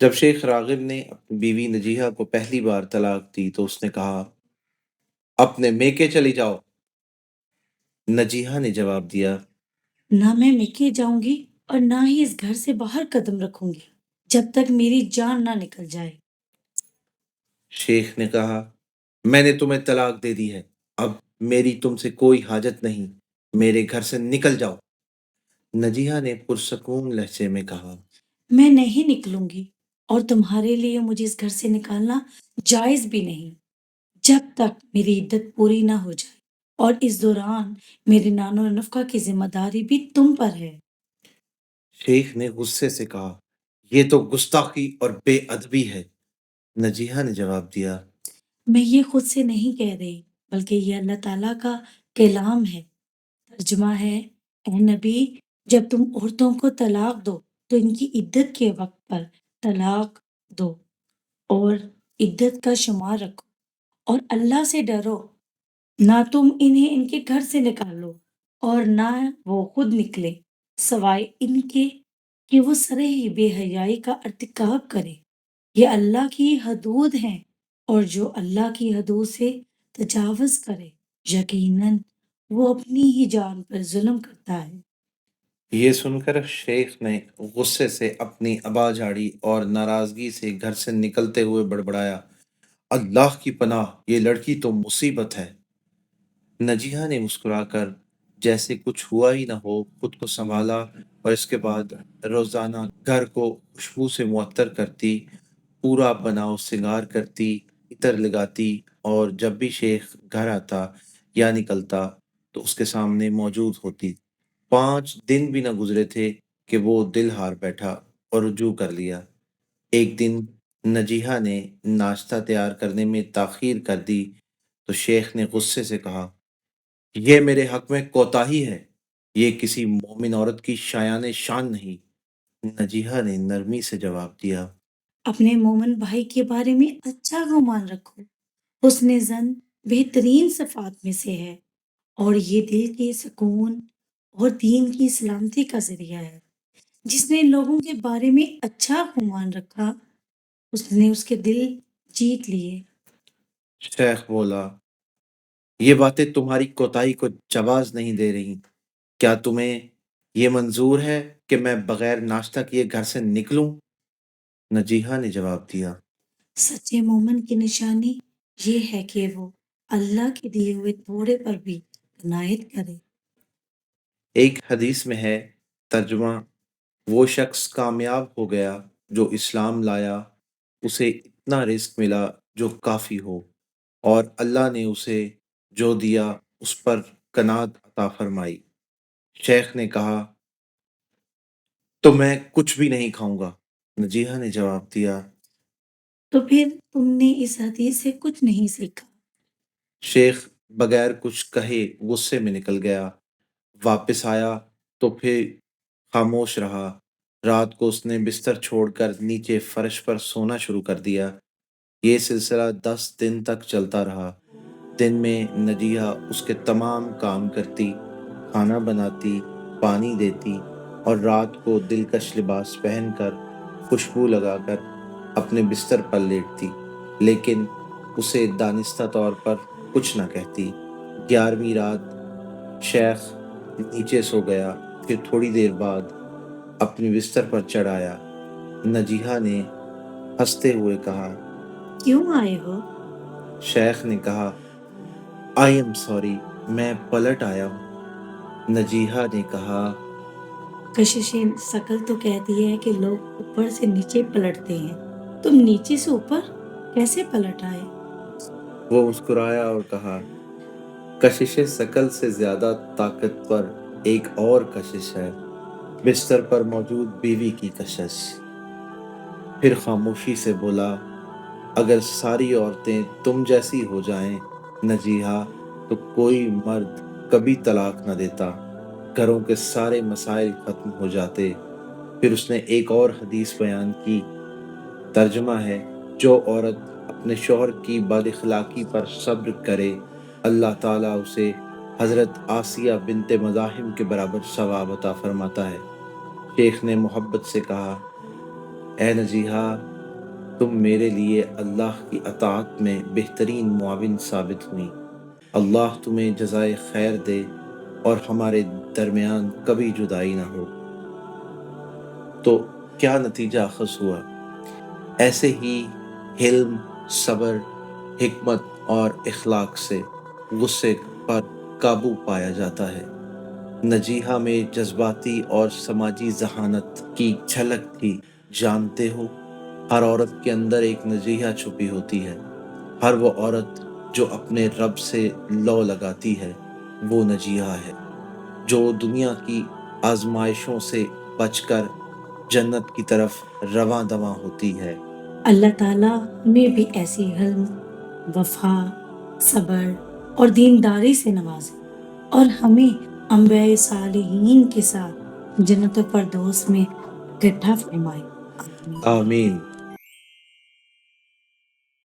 جب شیخ راغب نے اپنی بیوی نجیحہ کو پہلی بار طلاق دی تو اس نے کہا، اپنے میکے چلی جاؤ۔ نجیحہ نے جواب دیا، نہ میں میکے جاؤں گی اور نہ ہی اس گھر سے باہر قدم رکھوں گی جب تک میری جان نہ نکل جائے۔ شیخ نے کہا، میں نے تمہیں طلاق دے دی ہے، اب میری تم سے کوئی حاجت نہیں، میرے گھر سے نکل جاؤ۔ نجیحہ نے پرسکون لہجے میں کہا، میں نہیں نکلوں گی اور تمہارے لیے مجھے اس گھر سے نکالنا جائز بھی نہیں جب تک میری عدت پوری نہ ہو جائے، اور اس دوران میرے نان و نفقہ کی ذمہ داری بھی تم پر ہے۔ شیخ نے غصے سے کہا، یہ تو گستاخی اور بے ادبی ہے۔ نجیحہ نے جواب دیا، میں یہ خود سے نہیں کہہ رہی بلکہ یہ اللہ تعالیٰ کا کلام ہے۔ ترجمہ ہے، اے نبی، جب تم عورتوں کو طلاق دو تو ان کی عدت کے وقت پر طلاق دو اور عدت کا شمار رکھو، اور اللہ سے ڈرو۔ نہ تم انہیں ان کے گھر سے نکالو اور نہ وہ خود نکلے، سوائے ان کے کہ وہ سرہی بے حیائی کا ارتکاب کرے۔ یہ اللہ کی حدود ہیں، اور جو اللہ کی حدود سے تجاوز کرے یقیناً وہ اپنی ہی جان پر ظلم کرتا ہے۔ یہ سن کر شیخ نے غصے سے اپنی ابا جھاڑی اور ناراضگی سے گھر سے نکلتے ہوئے بڑبڑایا، اللہ کی پناہ، یہ لڑکی تو مصیبت ہے۔ نجیحہ نے مسکرا کر جیسے کچھ ہوا ہی نہ ہو خود کو سنبھالا، اور اس کے بعد روزانہ گھر کو خوشبو سے معطر کرتی، پورا بناؤ سنگار کرتی، عطر لگاتی، اور جب بھی شیخ گھر آتا یا نکلتا تو اس کے سامنے موجود ہوتی۔ 5 دن بھی نہ گزرے تھے کہ وہ دل ہار بیٹھا اور رجوع کر لیا۔ ایک دن نجیحہ نے ناشتہ تیار کرنے میں تاخیر کر دی تو شیخ نے غصے سے کہا، یہ میرے حق میں کوتاہی ہے، یہ کسی مومن عورت کی شایان شان نہیں۔ نجیحہ نے نرمی سے جواب دیا، اپنے مومن بھائی کے بارے میں اچھا گمان رکھو، حسن زن بہترین صفات میں سے ہے، اور یہ دل کے سکون اور دین کی سلامتی کا ذریعہ ہے۔ جس نے لوگوں کے بارے میں اچھا گمان رکھا، اس نے اس کے دل جیت لیے۔ شیخ بولا، یہ باتیں تمہاری کوتاہی کو جواز نہیں دے رہی، کیا تمہیں یہ منظور ہے کہ میں بغیر ناشتہ کیے گھر سے نکلوں؟ نجیحہ نے جواب دیا، سچے مومن کی نشانی یہ ہے کہ وہ اللہ کے دیے ہوئے تھوڑے پر بھی عنایت کرے۔ ایک حدیث میں ہے، ترجمہ، وہ شخص کامیاب ہو گیا جو اسلام لایا، اسے اتنا رزق ملا جو کافی ہو، اور اللہ نے اسے جو دیا اس پر قناعت عطا فرمائی۔ شیخ نے کہا، تو میں کچھ بھی نہیں کھاؤں گا۔ نجیحہ نے جواب دیا، تو پھر تم نے اس حدیث سے کچھ نہیں سیکھا۔ شیخ بغیر کچھ کہے غصے میں نکل گیا، واپس آیا تو پھر خاموش رہا۔ رات کو اس نے بستر چھوڑ کر نیچے فرش پر سونا شروع کر دیا۔ یہ سلسلہ 10 دن تک چلتا رہا۔ دن میں نجیحہ اس کے تمام کام کرتی، کھانا بناتی، پانی دیتی، اور رات کو دلکش لباس پہن کر خوشبو لگا کر اپنے بستر پر لیٹتی، لیکن اسے دانستہ طور پر کچھ نہ کہتی۔ 11ویں رات شیخ نیچے سو گیا، پھر تھوڑی دیر بعد اپنی بستر پر چڑھ آیا۔ نجیحہ نے ہنستے ہوئے کہا، کیوں آئے ہو؟ شیخ نے کہا، آئی ایم سوری، میں پلٹ آیا ہوں۔ نجیحہ نے کہا، کشش شکل تو کہتی ہے کہ لوگ اوپر سے نیچے پلٹتے ہیں، تم نیچے سے اوپر کیسے پلٹ آئے؟ وہ مسکرایا اور کہا، کشش شکل سے زیادہ طاقتور ایک اور کشش ہے، بستر پر موجود بیوی کی کشش۔ پھر خاموشی سے بولا، اگر ساری عورتیں تم جیسی ہو جائیں نجیحہ، تو کوئی مرد کبھی طلاق نہ دیتا، گھروں کے سارے مسائل ختم ہو جاتے۔ پھر اس نے ایک اور حدیث بیان کی، ترجمہ ہے، جو عورت اپنے شوہر کی بد اخلاقی پر صبر کرے، اللہ تعالیٰ اسے حضرت آسیہ بنت مزاحم کے برابر ثواب عطا فرماتا ہے۔ شیخ نے محبت سے کہا، اے نجیحہ، تم میرے لیے اللہ کی اطاعت میں بہترین معاون ثابت ہوئیں۔ اللہ تمہیں جزائے خیر دے اور ہمارے درمیان کبھی جدائی نہ ہو۔ تو کیا نتیجہ اخذ ہوا؟ ایسے ہی حلم، صبر، حکمت اور اخلاق سے غصے پر قابو پایا جاتا ہے۔ نجیحہ میں جذباتی اور سماجی ذہانت کی جھلک تھی۔ جانتے ہو، ہر عورت کے اندر ایک نجیحہ چھپی ہوتی ہے۔ ہر وہ عورت جو اپنے رب سے لو لگاتی ہے وہ نجیحہ ہے، جو دنیا کی آزمائشوں سے بچ کر جنت کی طرف رواں دواں ہوتی ہے۔ اللہ تعالیٰ ہمیں بھی ایسی حلم، وفا، صبر اور دینداری سے نوازے اور ہمیں انبیاء صالحین کے ساتھ جنت الفردوس میں اکٹھا فرمائے۔ آمین۔ آمین۔